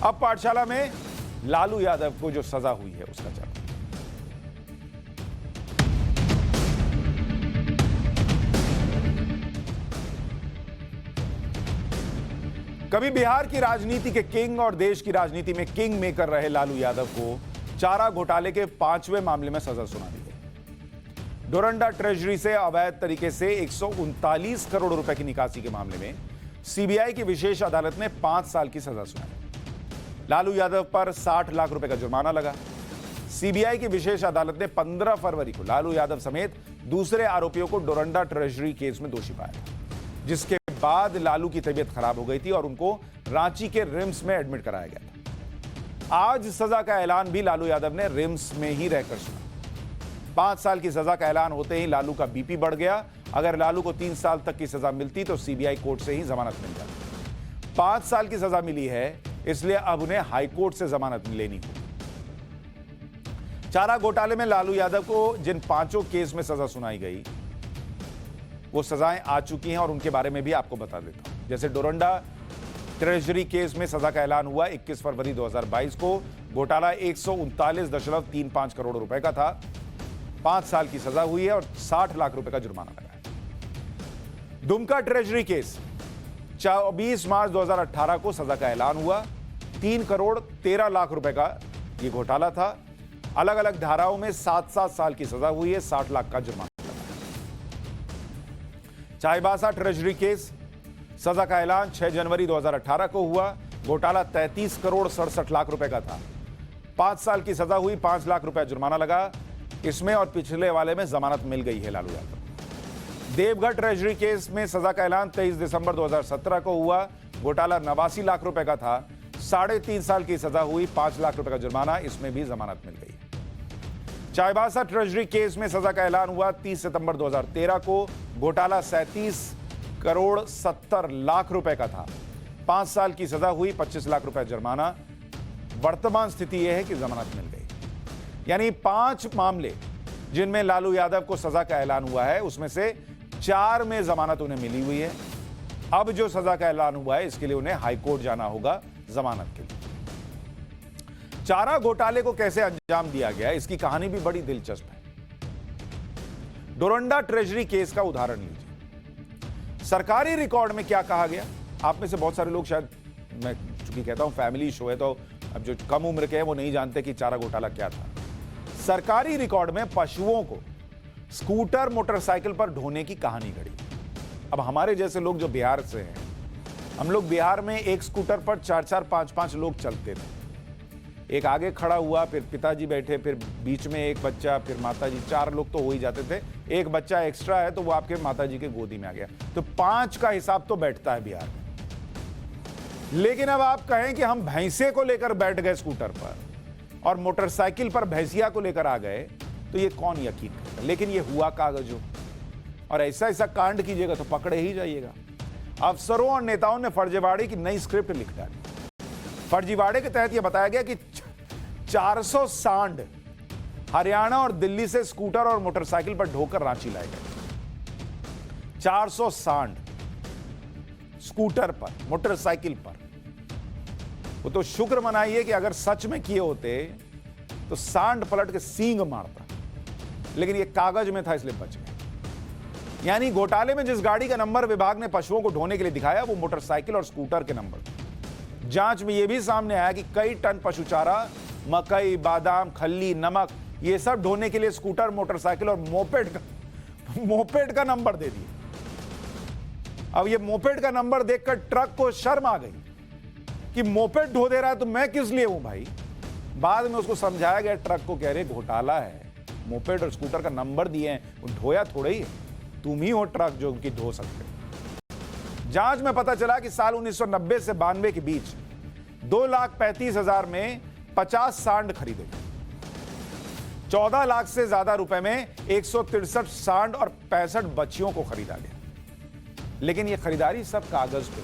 अब पाठशाला में लालू यादव को जो सजा हुई है उसका चर्चा। कभी बिहार की राजनीति के किंग और देश की राजनीति में किंग मेकर रहे लालू यादव को चारा घोटाले के 5वें मामले में सजा सुना दी गई। डोरंडा ट्रेजरी से अवैध तरीके से 139 करोड़ रुपए की निकासी के मामले में सीबीआई की विशेष अदालत ने 5 साल की सजा सुनाई। लालू यादव पर 60 लाख रुपए का जुर्माना लगा। सीबीआई की विशेष अदालत ने 15 फरवरी को लालू यादव समेत दूसरे आरोपियों को डोरंडा ट्रेजरी केस में दोषी पाया, जिसके बाद लालू की तबीयत खराब हो गई थी और उनको रांची के रिम्स में एडमिट कराया गया था। आज सजा का ऐलान भी लालू यादव ने रिम्स में ही रहकर सुना। 5 साल की सजा का ऐलान होते ही लालू का बीपी बढ़ गया। अगर लालू को 3 साल तक की सजा मिलती तो सीबीआई कोर्ट से ही जमानत मिल जाती। 5 साल की सजा मिली है, इसलिए अब उन्हें हाईकोर्ट से जमानत लेनी होगी। चारा घोटाले में लालू यादव को जिन 5 केस में सजा सुनाई गई वो सजाएं आ चुकी हैं और उनके बारे में भी आपको बता देता हूं। जैसे डोरंडा ट्रेजरी केस में सजा का ऐलान हुआ 21 फरवरी 2022 को। घोटाला 139.35 करोड़ रुपए का था। 5 साल की सजा हुई है और 60 लाख रुपए का जुर्माना लगा है। दुमका ट्रेजरी केस 24 मार्च 2018 को सजा का ऐलान हुआ। 3 करोड़ 13 लाख रुपए का यह घोटाला था। अलग अलग धाराओं में 7-7 साल की सजा हुई है, 60 लाख का जुर्माना। चाईबासा ट्रेजरी केस सजा का ऐलान 6 जनवरी 2018 को हुआ। घोटाला 33 करोड़ 67 लाख रुपए का था। 5 साल की सजा हुई, 5 लाख रुपए जुर्माना लगा। इसमें और पिछले वाले में जमानत मिल गई है लालू यादव। देवघर ट्रेजरी केस में सजा का ऐलान 23 दिसंबर 2017 को हुआ। घोटाला 89 लाख रुपए का था। 3.5 साल की सजा हुई, 5 लाख रुपए का जुर्माना, इसमें भी जमानत मिल गई। चाईबासा ट्रेजरी केस में सजा का ऐलान हुआ 30 सितंबर 2013 को। घोटाला 37 करोड़ 70 लाख रुपए का था। 5 साल की सजा हुई, 25 लाख रुपए जुर्माना। वर्तमान स्थिति यह है कि जमानत मिल गई। यानी 5 मामले जिनमें लालू यादव को सजा का ऐलान हुआ है, उसमें से 4 में जमानत उन्हें मिली हुई है। अब जो सजा का ऐलान हुआ है इसके लिए उन्हें हाईकोर्ट जाना होगा जमानत के लिए। चारा घोटाले को कैसे अंजाम दिया गया, इसकी कहानी भी बड़ी दिलचस्प है। डोरंडा ट्रेजरी केस का उदाहरण लीजिए। सरकारी रिकॉर्ड में क्या कहा गया? आप में से बहुत सारे लोग, शायद मैं चूंकि कहता हूं फैमिली शो है तो अब जो कम उम्र के हैं वो नहीं जानते कि चारा घोटाला क्या था। सरकारी रिकॉर्ड में पशुओं को स्कूटर मोटरसाइकिल पर ढोने की कहानी घड़ी। अब हमारे जैसे लोग जो बिहार से हैं, हम लोग बिहार में एक स्कूटर पर 4-4, 5-5 लोग चलते थे। एक आगे खड़ा हुआ, फिर पिताजी बैठे, फिर बीच में एक बच्चा, फिर माताजी, 4 लोग तो हो ही जाते थे। एक बच्चा एक्स्ट्रा है तो वो आपके माताजी के गोदी में आ गया, तो 5 का हिसाब तो बैठता है बिहार में। लेकिन अब आप कहें कि हम भैंसे को लेकर बैठ गए स्कूटर पर और मोटरसाइकिल पर भैंसिया को लेकर आ गए, तो ये कौन यकीन करेगा? लेकिन ये हुआ कागजों, और ऐसा ऐसा कांड कीजिएगा तो पकड़े ही जाइएगा। अफसरों और नेताओं ने फर्जीवाड़े की नई स्क्रिप्ट लिख डाली। फर्जीवाड़े के तहत यह बताया गया कि 400 सांड हरियाणा और दिल्ली से स्कूटर और मोटरसाइकिल पर ढोकर रांची लाए गए। 400 सांड स्कूटर पर, मोटरसाइकिल पर। वो तो शुक्र मनाइए कि अगर सच में किए होते तो सांड पलट के सींग मारता, लेकिन ये कागज में था इसलिए बच गए। यानी घोटाले में जिस गाड़ी का नंबर विभाग ने पशुओं को ढोने के लिए दिखाया वो मोटरसाइकिल और स्कूटर के नंबर। जांच में यह भी सामने आया कि कई टन पशुचारा, मकई, बादाम, खल्ली, नमक, ये सब ढोने के लिए स्कूटर, मोटरसाइकिल और मोपेड का नंबर दे दिया। अब ये मोपेड का नंबर देखकर ट्रक को शर्म आ गई कि मोपेड ढो दे रहा है तो मैं किस लिए हूं भाई। बाद में उसको समझाया गया ट्रक को, कह रहे घोटाला है, मोपेड और स्कूटर का नंबर दिए हैं, ढोया थोड़ा ही है, तुम ही हो ट्रक जो उनकी ढो सकते हो। जांच में पता चला कि साल 1990 से 92 के बीच 2,35,000 में 50 सांड खरीदे गए। 14 लाख से ज्यादा रुपए में 163 सांड और 65 बच्चियों को खरीदा गया। लेकिन यह खरीदारी सब कागज पे।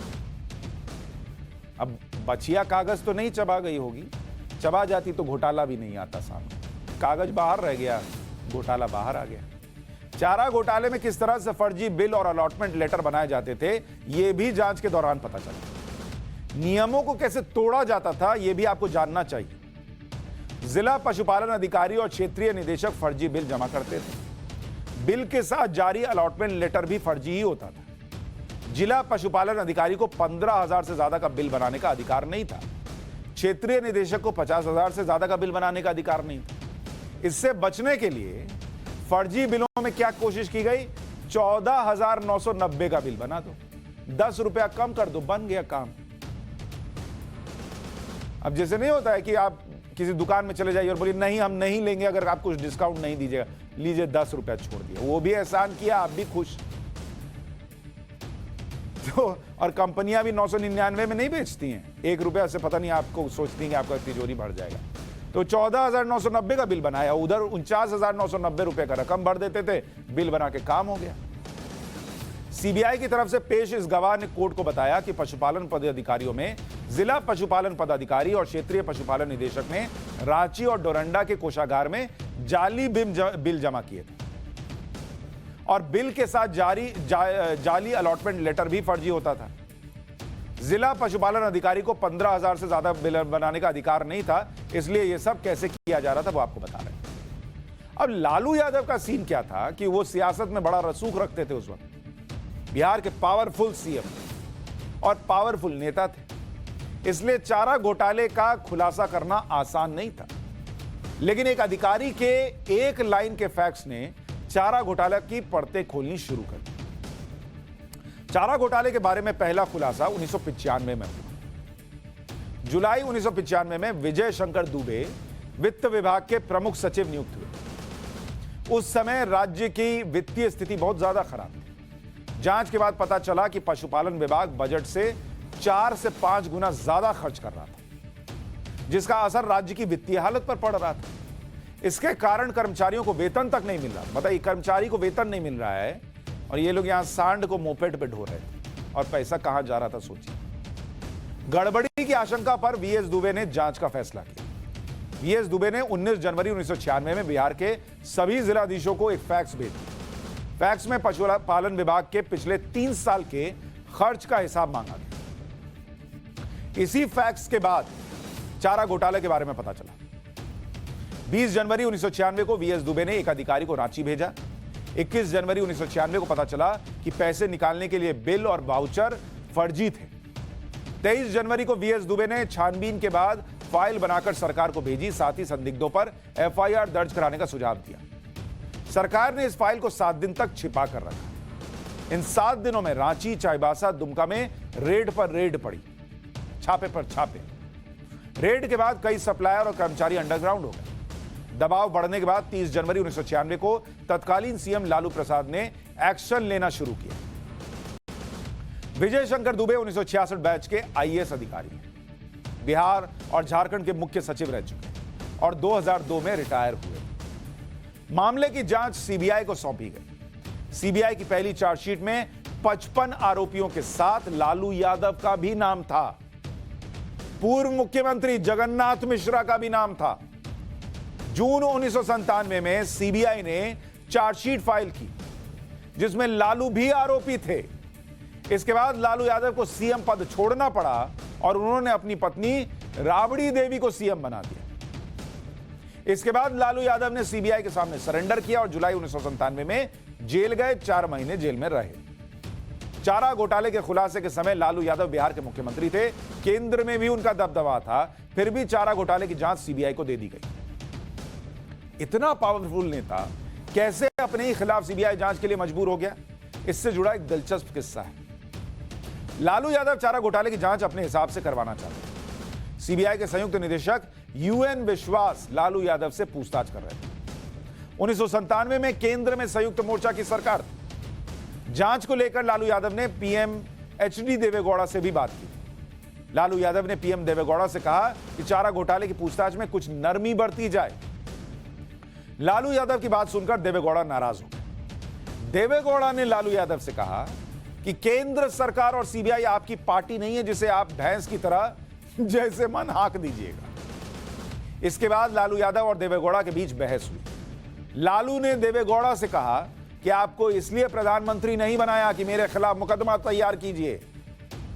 अब बचिया कागज तो नहीं चबा गई होगी, चबा जाती तो घोटाला भी नहीं आता सामने। कागज बाहर रह गया, घोटाला बाहर आ गया। चारा घोटाले में किस तरह से फर्जी बिल और अलॉटमेंट लेटर बनाए जाते थे, यह भी जांच के दौरान पता चला। नियमों को कैसे तोड़ा जाता था यह भी आपको जानना चाहिए। जिला पशुपालन अधिकारी और क्षेत्रीय निदेशक फर्जी बिल जमा करते थे। बिल के साथ जारी अलॉटमेंट लेटर भी फर्जी ही होता था। जिला पशुपालन अधिकारी को 15,000 से ज्यादा का बिल बनाने का अधिकार नहीं था। क्षेत्रीय निदेशक को 50,000 से ज्यादा का बिल बनाने का अधिकार नहीं था। इससे बचने के लिए फर्जी बिलों में क्या कोशिश की गई? 14,990 का बिल बना दो, 10 रुपया कम कर दो, बन गया काम। अब जैसे नहीं होता है कि आप किसी दुकान में चले जाइए और बोलिए नहीं हम नहीं लेंगे अगर आप कुछ डिस्काउंट नहीं दीजिएगा, लीजिए 10 रुपया छोड़ दिया, वो भी एहसान किया, आप भी खुश। तो और कंपनियां भी 999 में नहीं बेचती हैं, 1 रुपया से पता नहीं आपको सोचती हैं कि आपका तिजोरी भर जाएगा। तो 14,990 का बिल बनाया, उधर 49,990 रुपए का रकम भर देते थे, बिल बना के काम हो गया। सीबीआई की तरफ से पेश इस गवाह ने कोर्ट को बताया कि पशुपालन पदाधिकारियों में जिला पशुपालन पदाधिकारी और क्षेत्रीय पशुपालन निदेशक ने रांची और डोरंडा के कोषागार में जाली बिल जमा किए थे और बिल के साथ जाली अलॉटमेंट लेटर भी फर्जी होता था। जिला पशुपालन अधिकारी को 15,000 से ज्यादा बिल बनाने का अधिकार नहीं था, इसलिए यह सब कैसे किया जा रहा था वो आपको बता रहे हैं। अब लालू यादव का सीन क्या था कि वो सियासत में बड़ा रसूख रखते थे उस वक्त, बिहार के पावरफुल सीएम और पावरफुल नेता थे, इसलिए चारा घोटाले का खुलासा करना आसान नहीं था। लेकिन एक अधिकारी के एक लाइन के फैक्ट्स ने चारा घोटाला की परतें खोलनी शुरू कर दी। चारा घोटाले के बारे में पहला खुलासा 1995 में हुआ। जुलाई 1995 में विजय शंकर दुबे वित्त विभाग के प्रमुख सचिव नियुक्त हुए। उस समय राज्य की वित्तीय स्थिति बहुत ज्यादा खराब थी। जांच के बाद पता चला कि पशुपालन विभाग बजट से 4 से 5 गुना ज्यादा खर्च कर रहा था, जिसका असर राज्य की वित्तीय हालत पर पड़ रहा था। इसके कारण कर्मचारियों को वेतन तक नहीं मिल रहा। बताइए, कर्मचारी को वेतन नहीं मिल रहा है और ये लोग यहां सांड को मोपेड पे ढो रहे थे और पैसा कहां जा रहा था सोचिए। गड़बड़ी की आशंका पर वीएस दुबे ने जांच का फैसला किया। वीएस दुबे ने 19 जनवरी 1996 में बिहार के सभी जिलाधीशों को एक फैक्स भेजा। फैक्स में पशुपालन विभाग के पिछले 3 साल के खर्च का हिसाब मांगा गया। इसी फैक्स के बाद चारा घोटाले के बारे में पता चला। 20 जनवरी 1996 को वीएस दुबे ने एक अधिकारी को रांची भेजा। 21 जनवरी 1996 को पता चला कि पैसे निकालने के लिए बिल और वाउचर फर्जी थे। 23 जनवरी को वीएस दुबे ने छानबीन के बाद फाइल बनाकर सरकार को भेजी, साथ ही संदिग्धों पर एफआईआर दर्ज कराने का सुझाव दिया। सरकार ने इस फाइल को 7 दिन तक छिपा कर रखा। इन 7 दिनों में रांची, चाईबासा, दुमका में रेड पर रेड पड़ी, छापे पर छापे। रेड के बाद कई सप्लायर और कर्मचारी अंडरग्राउंड हो गए। दबाव बढ़ने के बाद 30 जनवरी 1996 को तत्कालीन सीएम लालू प्रसाद ने एक्शन लेना शुरू किया। विजय शंकर दुबे 1966 बैच के आईएएस अधिकारी हैं, बिहार और झारखंड के मुख्य सचिव रह चुके और 2002 में रिटायर हुए। मामले की जांच सीबीआई को सौंपी गई। सीबीआई की पहली चार्जशीट में 55 आरोपियों के साथ लालू यादव का भी नाम था। पूर्व मुख्यमंत्री जगन्नाथ मिश्रा का भी नाम था। जून 1997 में सीबीआई ने चार्जशीट फाइल की जिसमें लालू भी आरोपी थे। इसके बाद लालू यादव को सीएम पद छोड़ना पड़ा और उन्होंने अपनी पत्नी राबड़ी देवी को सीएम बना दिया। इसके बाद लालू यादव ने सीबीआई के सामने सरेंडर किया और जुलाई 1997 में जेल गए। 4 महीने जेल में रहे। चारा घोटाले के खुलासे के समय लालू यादव बिहार के मुख्यमंत्री थे, केंद्र में भी उनका दबदबा था, फिर भी चारा घोटाले की जांच सीबीआई को दे दी गई। इतना पावरफुल नेता कैसे अपने ही खिलाफ सीबीआई जांच के लिए मजबूर हो गया? इससे जुड़ा एक दिलचस्प किस्सा है। लालू यादव चारा घोटाले की जांच अपने हिसाब से करवाना चाहते थे। सीबीआई के संयुक्त निदेशक यूएन विश्वास लालू यादव से पूछताछ कर रहे थे। 1997 में केंद्र में संयुक्त मोर्चा की सरकार थी। जांच को लेकर लालू यादव ने पीएम एचडी देवेगौड़ा से भी बात की। लालू यादव ने पीएम देवेगौड़ा से कहा कि चारा घोटाले की पूछताछ में कुछ नरमी बरती जाए। लालू यादव की बात सुनकर देवेगौड़ा नाराज हो गए। देवेगौड़ा ने लालू यादव से कहा कि केंद्र सरकार और सीबीआई आपकी पार्टी नहीं है जिसे आप भैंस की तरह जैसे मन हाँक दीजिएगा। इसके बाद लालू यादव और देवेगौड़ा के बीच बहस हुई। लालू ने देवेगौड़ा से कहा कि आपको इसलिए प्रधानमंत्री नहीं बनाया कि मेरे खिलाफ मुकदमा तैयार कीजिए।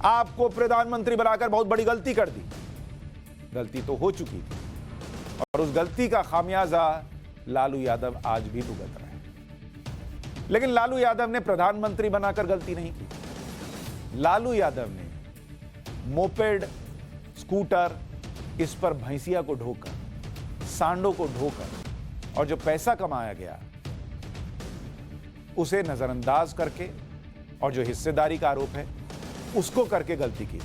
आपको प्रधानमंत्री बनाकर बहुत बड़ी गलती कर दी। गलती तो हो चुकी थी और उस गलती का खामियाजा लालू यादव आज भी भुगत रहे हैं। लेकिन लालू यादव ने प्रधानमंत्री बनाकर गलती नहीं की। लालू यादव ने मोपेड, स्कूटर, इस पर भैंसिया को ढोकर, सांडों को ढोकर और जो पैसा कमाया गया उसे नजरअंदाज करके और जो हिस्सेदारी का आरोप है उसको करके गलती की।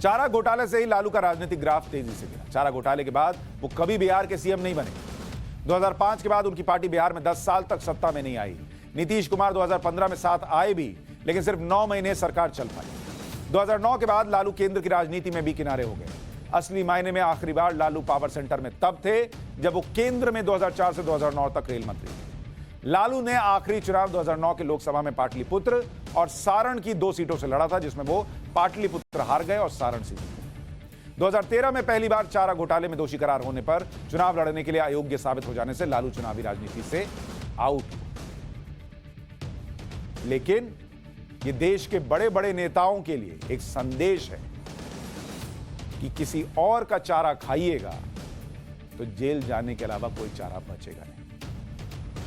चारा घोटाले से ही लालू का राजनीतिक ग्राफ तेजी से गिरा। चारा घोटाले के बाद वो कभी बिहार के सीएम नहीं बने। 2005 के बाद उनकी पार्टी बिहार में 10 साल तक सत्ता में नहीं आई। नीतीश कुमार 2015 में साथ आए भी, लेकिन सिर्फ 9 महीने सरकार चल पाई। 2009 के बाद लालू केंद्र की राजनीति में भी किनारे हो गए। असली मायने में आखिरी बार लालू पावर सेंटर में तब थे जब वो केंद्र में 2004 से 2009 तक रेल मंत्री थे। लालू ने आखिरी चुनाव 2009 के लोकसभा में पाटलिपुत्र और सारण की 2 सीटों से लड़ा था, जिसमें वो पाटलिपुत्र हार गए और सारण से जीते। 2013 में पहली बार चारा घोटाले में दोषी करार होने पर चुनाव लड़ने के लिए अयोग्य साबित हो जाने से लालू चुनावी राजनीति से आउट। लेकिन ये देश के बड़े बड़े नेताओं के लिए एक संदेश है कि किसी और का चारा खाइएगा तो जेल जाने के अलावा कोई चारा बचेगा नहीं।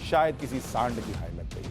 शायद किसी सांड की हाय लग गई।